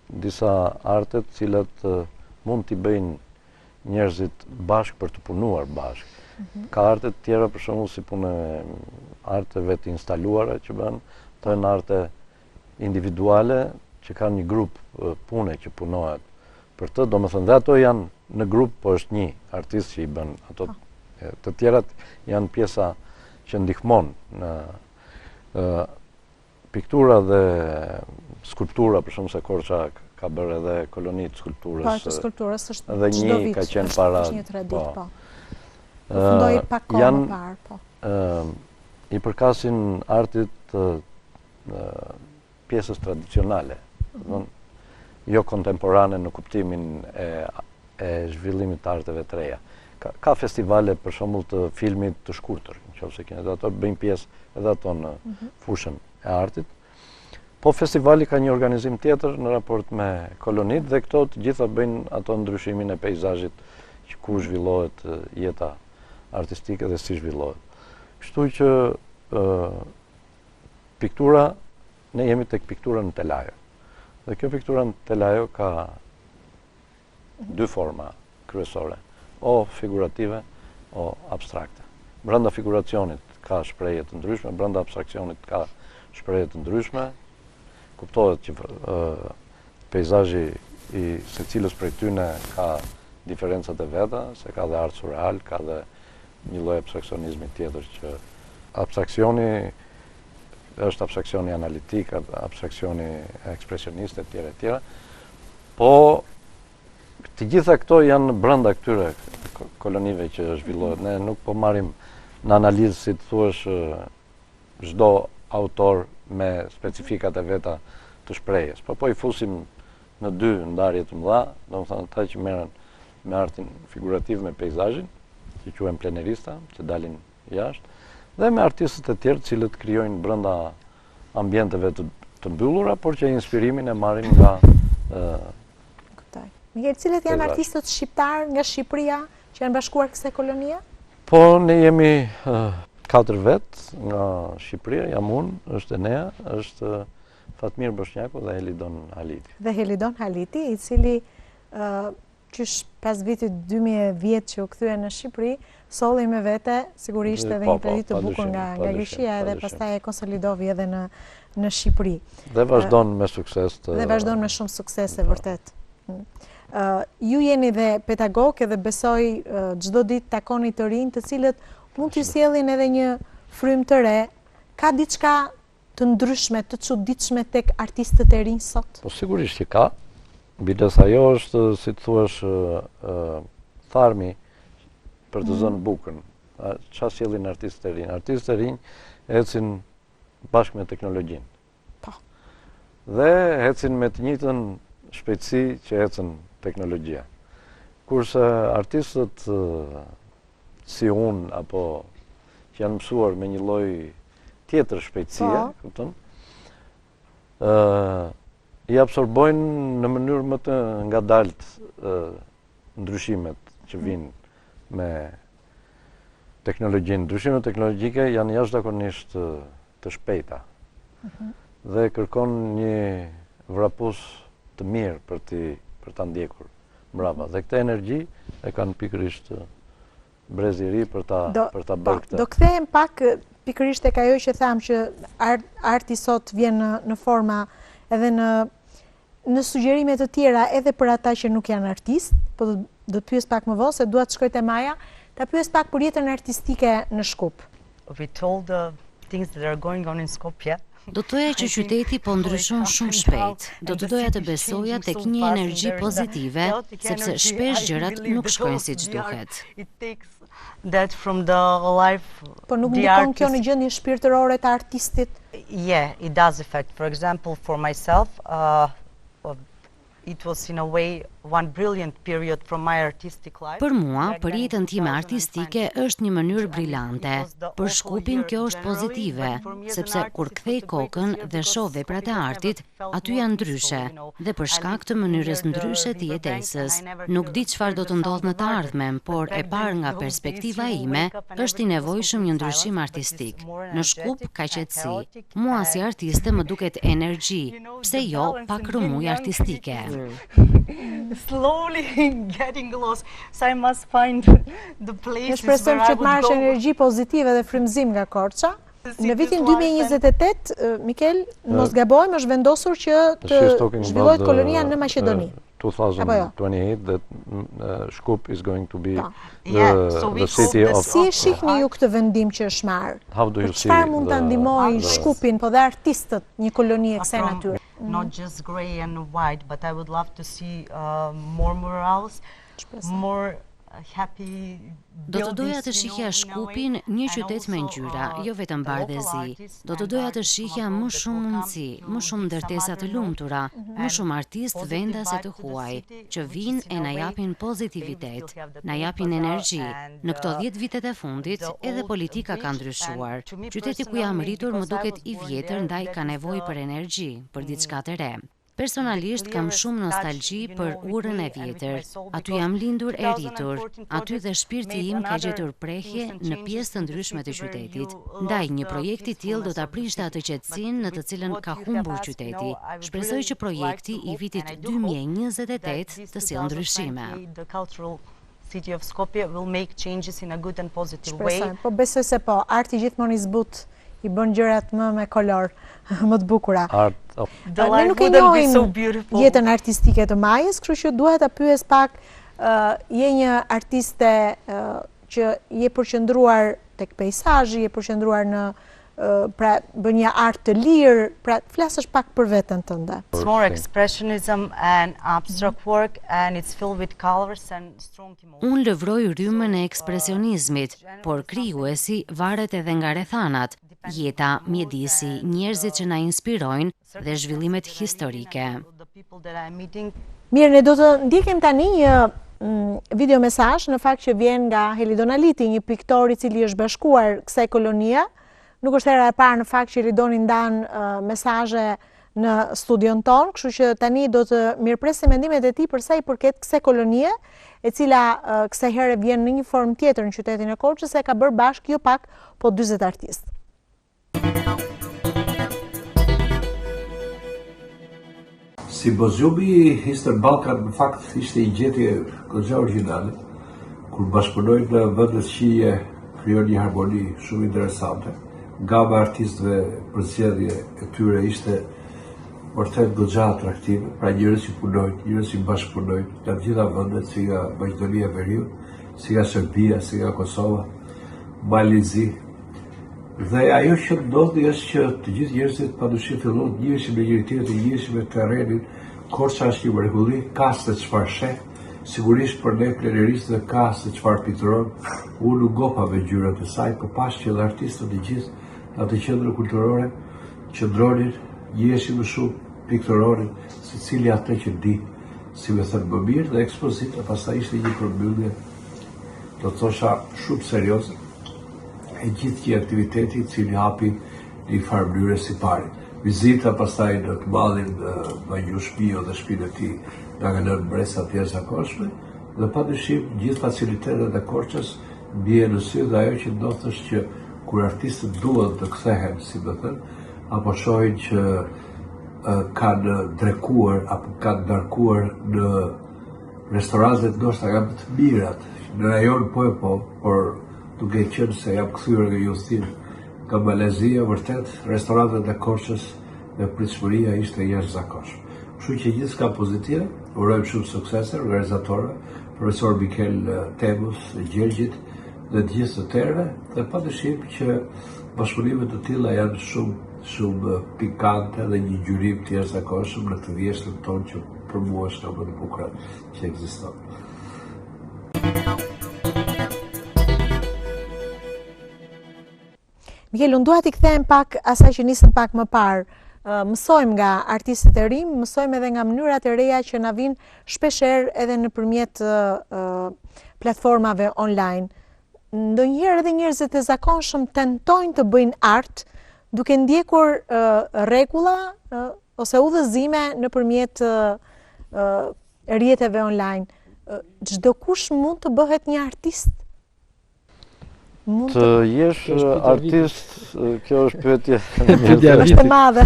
disa artet, cilat mund t'i bëjnë njerëzit bashkë për të punuar bashkë. Ka arte të tjera për shembull si punë arte vetë instaluara që bën, të janë arte individuale që kanë një grup pune që punohet për të, domethënë dhe ato janë në grup, po është një artist që i bën ato. Të tjerat janë pjesa që ndihmon në piktura dhe skulptura, për shembull se Korça ka bërë edhe koloni të skulpturës. Po, të skulpturës është edhe një ka qenë para. Është një traditë, po. Fundoi pak kohë më parë, po. I përkasin artit pjesës tradicionale, jo kontemporane në kuptimin e zhvillimit të arteve të reja. Ka festivale për shembull të filmit të shkurtër, nëse keni ato bëjnë pjesë edhe ato në fushën e artit. Po festivali ka një organizim tjetër në raport me kolonit dhe këto të gjitha bëjnë ato ndryshimin e peizazhit që ku zhvillohet jeta artistike dhe si zhvillohet. Kështu që piktura, ne jemi tek piktura në telajo. Dhe kjo piktura në telajo ka dy forma kryesore, o figurative o abstrakte. Brenda figuracionit ka shprehje të ndryshme, brenda abstraksionit ka shprehje të ndryshme. Kuptohet që peizazhi i secilës prej tyne ka diferencat e veta, se ka dhe art surreal, ka dhe një lloj abstraksionizmi tjetër që abstraksioni është abstraksioni analitik, abstraksioni ekspresionist e tjera. Po të gjitha këto janë brenda këtyre kolonive që zhvillohet. Ne nuk po marrim në analizë, si të thuash, çdo autor me specifikat e veta të shprehjes. Po i fusim në dy ndarje të mëdha, domethënë ata që merren me artin figurativ, me peizazhin, që quhen plenerista, që dalin jashtë, dhe me artistët e tjerë, të cilët krijojnë brenda ambienteve të mbyllura, por që inspirimin e marrin nga Mikel, cilët janë artistët shqiptar nga Shqipëria që janë bashkuar kësaj kolonie? Po, ne jemi 4 vetë nga Shqipëria, jam unë, është Enea, është Fatmir Boshnjaku dhe Helidon Haliti. Dhe Helidon Haliti, i cili qysh pas vitit 2010 që u kthye në Shqipëri, solli me vete sigurisht edhe një kredit të bukur nga Greqia edhe pastaj e konsolidoi edhe në Shqipëri. Dhe vazhdon me sukses. Dhe vazhdon me shumë suksese, vërtet. Ju jeni dhe pedagog edhe besoj çdo ditë takoni të rinj të cilët mund t'ju sjellin edhe një frymë të re. Ka diçka të ndryshme, të çuditshme tek artistët e rinj sot? Po sigurisht që ka. Bides ajo është, si të thuash, tharmi për të zënë bukën. Çfarë sjellin artistët e rinj? Artistët e rinj ecin bashkë me teknologjinë. Po. Dhe ecin me të njëjtën shpejtësi që ecën teknologjia. Kurse artistët si unë, apo që janë mësuar me një lloj tjetër shpejtësie, kupton? I absorbojnë në mënyrë më të ngadalt ndryshimet që vinë me teknologjinë. Ndryshimet teknologjike janë jashtëzakonisht të shpejta. Dhe kërkon një vrapus të mirë për ta ndjekur mbrapa. Dhe këtë energji e kanë pikërisht brezi i ri për ta bërë këtë. Do kthehem pak pikërisht tek ajo që tham që arti sot vjen në forma edhe në sugjerime të tjera edhe për ata që nuk janë artist, po do të pyes pak më vonë se dua të shkoj te Maja, ta pyes pak për jetën artistike në Shkup. We told the things that are going on in Skopje. Do të thoya që qyteti po ndryshon shumë shpejt. Do të doja të besoja tek një energji pozitive, sepse shpesh gjërat nuk shkojnë siç duhet. Po nuk ndikon kjo në gjendjen shpirtërore të artistit? Yeah, it does affect. For example, for myself, it was in a way one brilliant period from my artistic life. Për mua, për jetën time artistike është një mënyrë brillante. Për Shkupin kjo është pozitive, sepse kur kthej kokën dhe shoh veprat e artit, aty janë ndryshe, dhe për shkak të mënyrës ndryshe të jetesës. Nuk di çfarë do të ndodhë në të ardhmen, por e parë nga perspektiva ime, është i nevojshëm një ndryshim artistik. Në Shkup ka qetësi. Mua si artiste më duket energji, pse jo pak rëmuj artistike. Slowly getting lost, so I must find the places where I would go. Ne shpresojmë që të marrësh energji pozitive dhe frymëzim nga Korça. Në vitin 2028, Mikel, mos gabojmë, është vendosur që të zhvillohet kolonia në Maqedoni. 2028 that Shkup is going to be the city of... Si e shihni ju këtë vendim që është marrë? Çfarë mund ta ndihmojë Shkupin, po dhe artistët, një koloni e kësaj natyre? Not just grey and white, but I would love to see more murals, more Do të doja të shihja Shkupin një qytet me ngjyra, jo vetëm bardhë dhe zi. Do të doja të shihja më shumë mundësi, më shumë ndërtesa të lumtura, më shumë artistë vendase të huaj, që vinë e na japin pozitivitet, na japin energji. Në këto 10 vitet e fundit, edhe politika ka ndryshuar. Qyteti ku jam rritur më duket i vjetër, ndaj ka nevojë për energji, për diçka të re. Personalisht kam shumë nostalgji për urën e vjetër. Aty jam lindur e rritur. Aty dhe shpirti im ka gjetur prehje në pjesë të ndryshme të qytetit. Ndaj një projekti i tillë do ta prishte atë qetësinë në të cilën ka humbur qyteti. Shpresoj që projekti i vitit 2028 të sjellë ndryshime. City of Skopje will make changes in a good and positive way. Shpresoj, po besoj se po, arti gjithmonë i zbut, i bën gjërat më me kolor, më të bukura. Ne nuk e njohim jetën artistike të Majës, kështu që duhet ta pyes pak, je një artiste që je përqendruar tek peizazhi, je përqendruar në pra bën një art të lirë, pra flasësh pak për veten tënde. It's more expressionism and abstract work and it's filled with colors and strong emotions. Unë lëvroj rrymën e ekspresionizmit, por krijuesi varet edhe nga rrethanat, jeta, mjedisi, njerëzit që na inspirojnë dhe zhvillimet historike. Mirë, ne do të ndjekim tani një video mesazh në fakt që vjen nga Heli Donaliti, një piktor i cili është bashkuar kësaj kolonie. Nuk është hera e parë në fakt që Lidoni ndan mesazhe në studion ton, kështu që tani do të mirëpresim mendimet e tij për sa i përket kësaj kolonie, e cila kësaj here vjen në një formë tjetër në qytetin e Korçës, e ka bërë bashkë jo pak, po 40 artistë. Simpoziumi Eastern Balkan në fakt ishte një gjetje goxha origjinale, kur bashkëpunojnë në vendet shije krijon një harmoni shumë interesante. Gama artistëve përzgjedhje e tyre ishte vërtet goxha atraktive, pra njerëz që punojnë, njerëz që bashkëpunojnë nga të gjitha vendet, si nga Maqedonia e Veriut, si nga Serbia, si nga Kosova, Malizi. Dhe ajo që ndodhi është që të gjithë njerëzit padyshim filluan të njiheshin me njëri tjetrin, të njiheshin me terrenin. Korça është një mrekulli, ka se çfarë sheh. Sigurisht për ne pleneristët ka se çfarë pikturon. Unë nuk gopa me ngjyrat e saj, por pas që edhe artistët e gjithë atë qendrën kulturore qëndronin, njiheshin më shumë pikturonin, secili atë që di, si me thënë më mirë, dhe ekspozita pastaj ishte një përmbyllje, do të thosha shumë serioze, e gjithë një aktiviteti i cili hapi një farë mënyre si pari. Vizita pastaj në të madhin Banju Shpio dhe shtëpinë e tij nga nën bresa të jashtëzakonshme, dhe padyshim gjithë facilitetet e Korçës bien në sy, dhe ajo që ndodh është që kur artistët duan të kthehen, si më thënë, apo shohin që kanë drekuar apo kanë ndarkuar në restorantet ndoshta nga më të mirat në rajon po, por duke qenë se jam kthyer nga udhëtim nga Malezia, vërtet restorantet e Korçës dhe pritshmëria ishte jashtëzakonshme. Kështu që gjithçka pozitive, urojmë shumë suksese organizatorëve, profesor Mikel Temus, Gjergjit dhe të gjithë të tjerëve, dhe padyshim që bashkëpunimet të tilla janë shumë pikante dhe një ngjyrim të jashtëzakonshëm në të vjeshtën tonë që për mua është më e bukur që ekziston. Mikel, unë dua t'i kthehem pak asaj që nisëm pak më parë. Mësojmë nga artistët e rinj, mësojmë edhe nga mënyrat e reja që na vijnë shpeshherë edhe nëpërmjet platformave online. Ndonjëherë edhe njerëzit e zakonshëm tentojnë të bëjnë art duke ndjekur rregulla ose udhëzime nëpërmjet rrjeteve online. Çdo kush mund të bëhet një artist? Të jesh artist, kjo është pyetje është e madhe.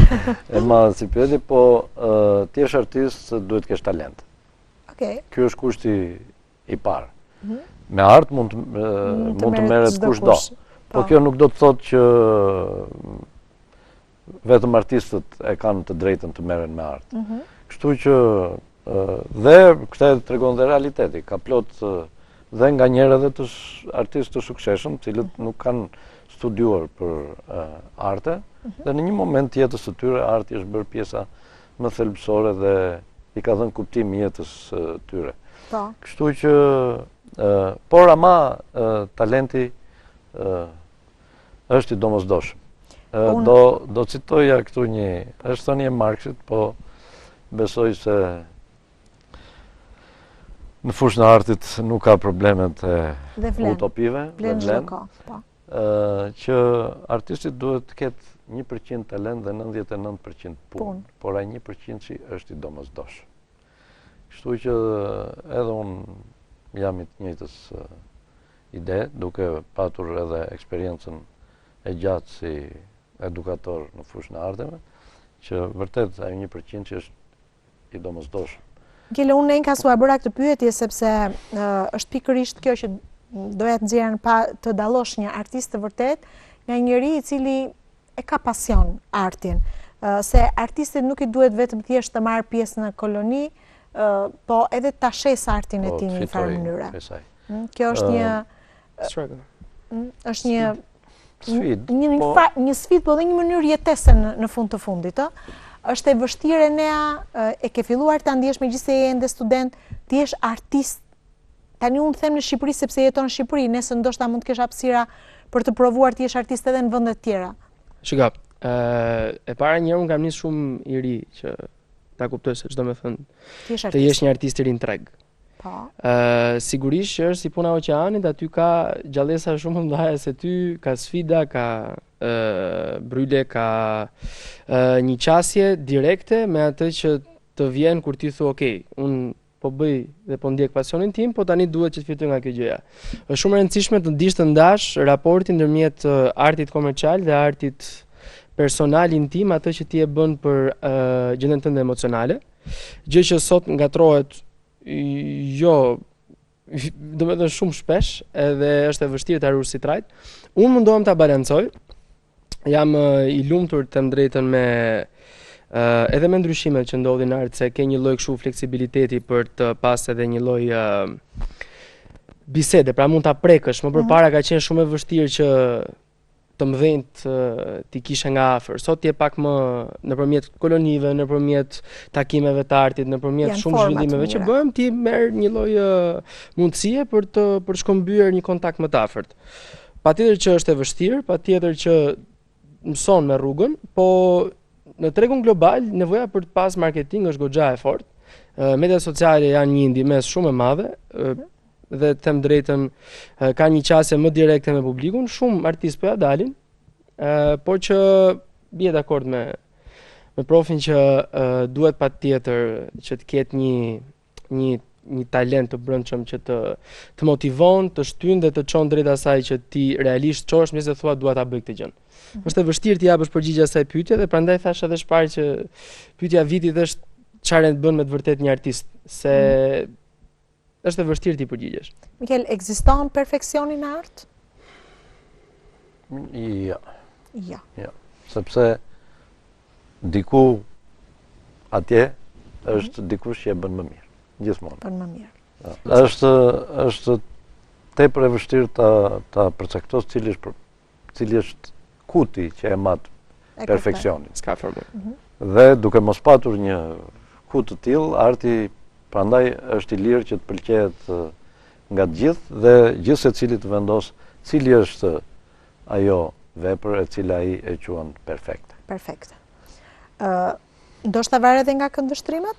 E madhe si pyetje, po të jesh artist duhet të kesh talent. Okej. Ky është kushti i parë. Me art mund të merret kushdo. Po kjo nuk do të thotë që vetëm artistët e kanë të drejtën të merren me art. Kështu që dhe këtë tregon dhe realiteti, ka plot dhe nga njerë edhe të artistë të sukseshëm, cilët nuk kanë studiuar për arte, dhe në një moment jetës të tyre, arti është bërë pjesa më thelbësore dhe i ka dhënë kuptim jetës tyre. Kështu që Por ama talenti është i domosdoshëm. Do citoja këtu është thënie e Marksit, po besoj se në fushën e artit nuk ka problemet e utopive, dhe vlen, që artistit duhet të ketë 1% talent dhe 99% punë, por ai 1% që është i domosdoshëm. Kështu që edhe unë jam i të njëjtës ide, duke patur edhe eksperiencën e gjatë si edukator në fushën e arteve, që vërtet ai 1% që është i domosdoshëm. Gjele, unë e nkasuar bëra këtë pyetje sepse është pikërisht kjo që doja të nxjerrën pa të dallosh një artist të vërtet nga njëri i cili e ka pasion artin. Se artistit nuk i duhet vetëm thjesht të marrë pjesë në koloni, po edhe ta shes artin e tij në një farë mënyre. Kjo është një sfidë, po dhe një mënyrë jetese në fund të fundit. Është e vështirë e ke filluar ta ndjesh megjithëse je ende student, ti jesh artist. Tani unë them në Shqipëri sepse jeton në Shqipëri, nëse ndoshta mund të kesh hapësira për të provuar ti jesh artist edhe në vende të tjera. Shiko, e para njëherë unë kam nisë shumë i ri që ta kuptoj se çdo më thënë të jesh një artist i ri në treg. Po. Sigurisht që është si puna e oqeanit, aty ka gjallësa shumë më mëdha se ty, ka sfida, ka bryle, ka një qasje direkte me atë që të vjen kur ti thu, okay, unë po bëj dhe po ndjek pasionin tim, po tani duhet që të fitoj nga kjo gjëja. Është shumë e rëndësishme të dish të ndash raportin ndërmjet artit komercial dhe artit personal intim, atë që ti e bën për gjendjen tënde emocionale, gjë që sot ngatrohet domethënë shumë shpesh, edhe është e vështirë ta rush si trajt. Unë mundohem ta balancoj. Jam i lumtur të them drejtën me edhe me ndryshimet që ndodhin në art, se ke një lloj kështu fleksibiliteti për të pas edhe një lloj bisede, pra mund ta prekësh. Më përpara ka qenë shumë e vështirë që të mëdhenjt ti kishe nga afër. Sot je pak më nëpërmjet kolonive, nëpërmjet takimeve të artit, nëpërmjet shumë zhvillimeve që bëhem, ti merr një lloj mundësie për të shkëmbyer një kontakt më të afërt. Patjetër që është e vështirë, patjetër që mëson me rrugën, po në tregun global nevoja për të pas marketing është goxha e fortë. Mediat sociale janë një ndihmë shumë e madhe, dhe të them drejtën ka një qasje më direkte me publikun, shumë artistë po ja dalin, por që bie dakord me profin që duhet patjetër që të ketë një talent të brendshëm që të motivon, të shtyn dhe të çon drejt asaj që ti realisht çosh, nëse thua dua ta bëj këtë gjë. Është e vështirë të japësh përgjigje asaj pyetje dhe prandaj thash edhe shpar që pyetja vitit është çfarë bën me të vërtet një artist, se është e vështirë ti përgjigjesh. Mikel, ekziston perfeksioni në art? Ja. Sepse diku atje është dikush që e bën më mirë, gjithmonë. Bën më mirë. Është tepër e vështirë ta përcaktosh cili është kuti që e mat perfeksionin. S'ka formullë. Dhe duke mos patur një kut të tillë, arti prandaj është i lirë që të pëlqejet nga të gjithë dhe gjithë secili të vendos cili është ajo vepër e cila ai e quan perfekte. Perfekte. Ndoshta varet edhe nga këndvështrimet?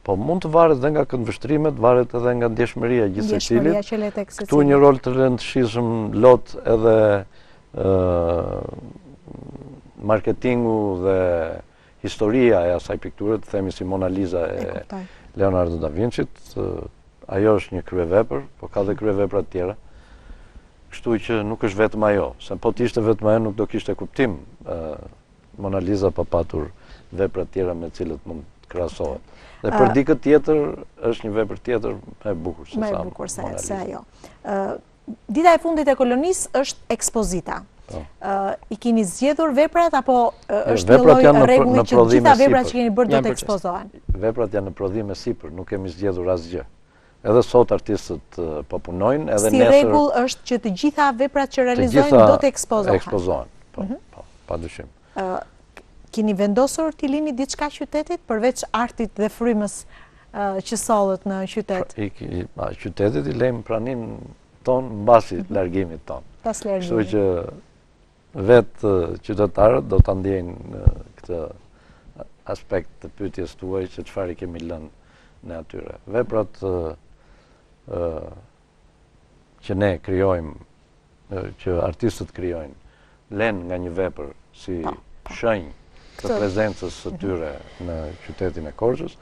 Po mund të varet edhe nga këndvështrimet, varet edhe nga ndjeshmëria gjithë secilit. Ndjeshmëria që le tek secili. Këtu një rol të rëndësishëm lot edhe marketingu dhe historia e asaj pikture, të themi si Mona Lisa e Leonardo da Vinci-t, ajo është një kryevepër, po ka dhe kryevepra të tjera. Kështu që nuk është vetëm ajo, se po t'ishte vetëm ajo nuk do kishte kuptim Mona Lisa pa patur vepra të tjera me cilët mund të krahasohet. Dhe për dikë tjetër është një vepër tjetër më e bukur se sa Mona Lisa. Ajo. Dita e fundit e kolonisë është ekspozita. I keni zgjedhur veprat apo është një lloj rregulli që gjitha veprat që keni bërë do të ekspozohen? Veprat janë në prodhim e sipër, nuk kemi zgjedhur asgjë. Edhe sot artistët po punojnë, edhe nesër. Si rregull është që të gjitha veprat që realizojnë do të ekspozohen. Ekspozohen. Po, padyshim. Keni vendosur t'i lini diçka qytetit përveç artit dhe frymës që sollet në qytet? Qytetit I lejmë pranin ton mbasi largimit ton. Pas largimit. Kështu që vetë qytetarët do ta ndjejnë këtë aspekt të pyetjes tuaj që çfarë I kemi lënë në atyre. Veprat që ne krijojmë, që artistët krijojnë, lënë nga një vepër si shenjë të prezencës së tyre në qytetin e Korçës,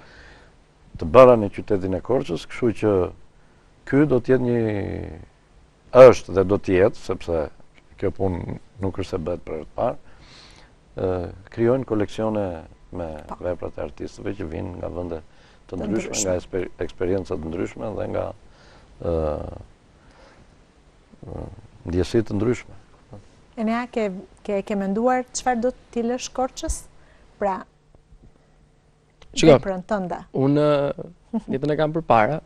të bëra në qytetin e Korçës, kështu që ky do të jetë është dhe do të jetë, sepse kjo punë nuk është se bëhet për herë të parë, krijojnë koleksione me veprat e artistëve që vinë nga vende të ndryshme, nga eksperienca të ndryshme dhe nga ndjesi të ndryshme. Enea, ke menduar çfarë do t'i lësh Korçës? Pra, veprën tënde. Unë jetën e kam përpara,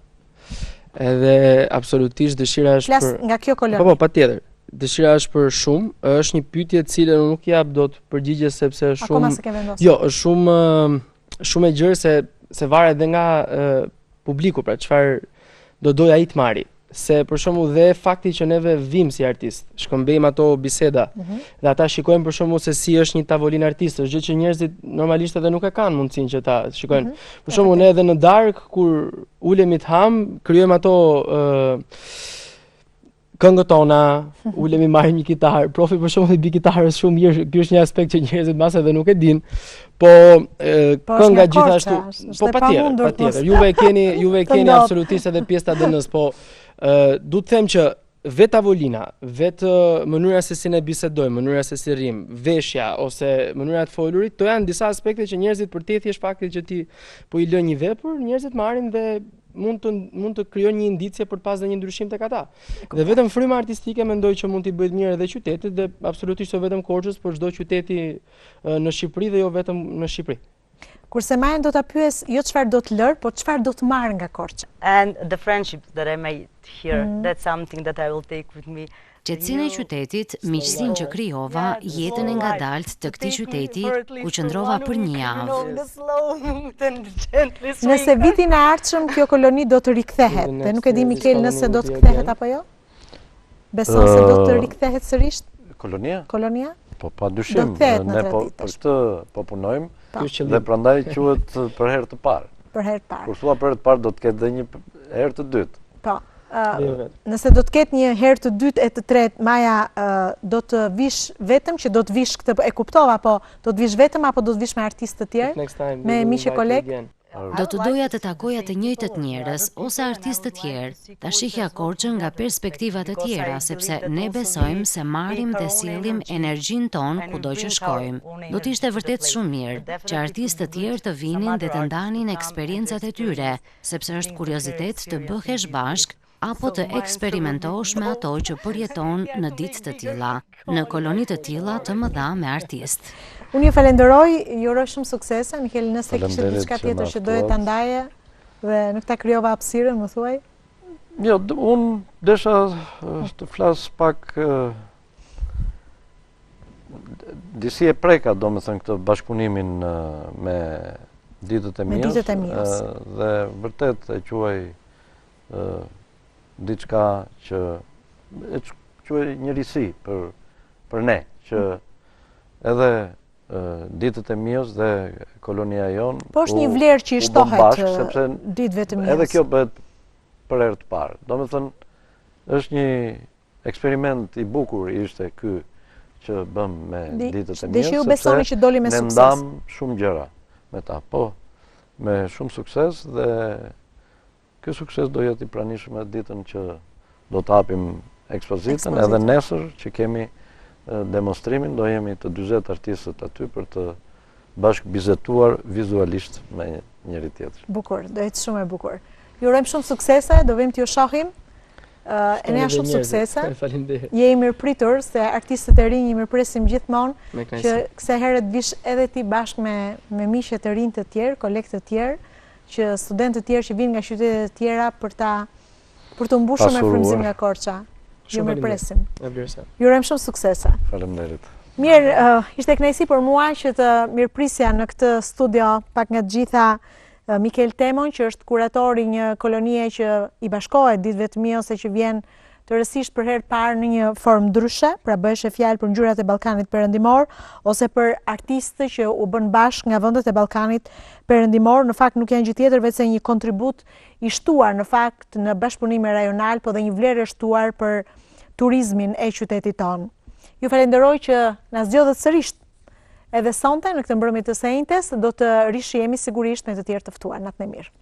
edhe absolutisht dëshira është Flas nga kjo koloni. Po, patjetër. Dëshira është për shumë, është një pyetje e cilën unë nuk jap dot përgjigje sepse është shumë. Akoma se ke vendosur. Jo, është shumë e gjerë se varet edhe nga publiku, pra çfarë do doja ai të marri. Se për shembull dhe fakti që neve vim si artist, shkëmbejmë ato biseda, dhe ata shikojnë për shembull se si është një tavolinë artistësh, gjë që njerëzit normalisht edhe nuk e kanë mundësinë që ta shikojnë. Për shembull ne edhe në darkë kur ulemi të ham, krijojmë ato këngët tona, ulemi marrim një kitarë, profi për shembull I bi kitarës shumë mirë, ky është një aspekt që njerëzit mbas edhe nuk e dinë. Po kënga gjithashtu, po patjetër. Juve e keni absolutisht edhe pjesë ta dënës, po du të them që vetë tavolina, vetë mënyra se si ne bisedojmë, mënyra se si rrim, veshja ose mënyra të folurit, to janë disa aspekte që njerëzit për të thjesht faktit që ti po I lë një vepër, njerëzit marrin dhe mund të krijojnë një indicje për të pasur një ndryshim tek ata. Dhe vetëm fryma artistike mendoj që mund t'i bëjë mirë edhe qytetit dhe absolutisht jo vetëm Korçës, por çdo qyteti në Shqipëri dhe jo vetëm në Shqipëri. Kurse Majen do ta pyes jo çfarë do të lër, por çfarë do të marr nga Korça. And the friendship that I made here, that's something that I will take with me. Qetësinë e qytetit, miqësinë që krijova, jetën e ngadalt të këtij qyteti ku qëndrova për një javë. Nëse vitin e ardhshëm kjo koloni do të rikthehet, dhe nuk e di Mikel nëse do të kthehet apo jo? Beson se do të rikthehet sërish? Kolonia? Kolonia? Po padyshim, ne po për këtë po punojmë dhe prandaj quhet për herë të parë. Për herë të parë. Kur thua për herë të parë do të ketë edhe një herë të dytë. Po. Nëse do të ketë një herë të dytë e të tretë, Maja do të vish vetëm që do të vish këtë e kuptova, po do të vish vetëm apo do të vish me artistë të tjerë? Me miqë kolegë? Do të doja të takoja të njëjtët njerëz ose artistë të tjerë, ta shihja Korçën nga perspektiva të tjera, sepse ne besojmë se marrim dhe sjellim energjinë tonë kudo që shkojmë. Do të ishte vërtet shumë mirë që artistë të tjerë të vinin dhe të ndanin eksperiencat e tyre, sepse është kuriozitet të bëhesh bashk apo të eksperimentosh me ato që përjeton në ditë të tilla, në koloni të tilla të mëdha me artistë. Unë ju falenderoj, ju uroj shumë suksese, Mikel, nëse kishte diçka tjetër që doje ta ndaje dhe nuk ta krijova hapësirën, më thuaj. Jo, unë desha të flas pak disi e preka, domethënë këtë bashkëpunimin me ditët e Mijës. Dhe vërtet e quaj diçka që e quaj njërisi për ne, që edhe ditët e Mijës dhe kolonia jon. Po është një vlerë që I shtohet ditëve të Mijës. Edhe kjo bëhet për herë të parë. Domethënë është një eksperiment I bukur ishte ky që bëm me ditët e Mijës. Deshiu besoni që doli me sukses. Ne ndam shumë gjëra me ta, po, me shumë sukses dhe ky sukses do jetë I pranishëm atë ditën që do të hapim ekspozitën, edhe nesër që kemi demonstrimin, do jemi të 40 artistët aty për të bashkë bizetuar vizualisht me njëri tjetër. Bukur, do jetë shumë e bukur. Ju urojmë shumë suksese, do vim t'ju shohim. Enea shumë suksese. Je I mirëpritur se artistët e rinj I mirëpresim gjithmonë që kësaj herë të vish edhe ti bashkë me miqe të rinj të tjerë, kolegë të tjerë, që studentë të tjerë që vinë nga qytete të tjera për të mbushur me frymëzim nga Korça. Ju mirëpresim. Ju urojmë shumë suksese. Faleminderit. Mirë, ishte kënaqësi për mua që të mirëprisja në këtë studio pak nga të gjitha Mikel Temon, që është kuratori një kolonie që i bashkohet ditëve të mio, ose që vjen të rësisht për herë parë në një formë ndryshe, pra bëheshe fjalë për ngjyrat e Ballkanit Perëndimor, ose për artistë që u bën bashkë nga vendet e Ballkanit Perëndimor, në fakt nuk janë gjë tjetër veçse një kontribut i shtuar në fakt në bashkëpunime rajonal, po dhe një vlerë e shtuar për turizmin e qytetit tonë. Ju falenderoj që na zgjodhët sërish edhe sonte në këtë mbrëmje të sejntes, do të rishihemi sigurisht me të tjerë të ftuar. Natën e mirë.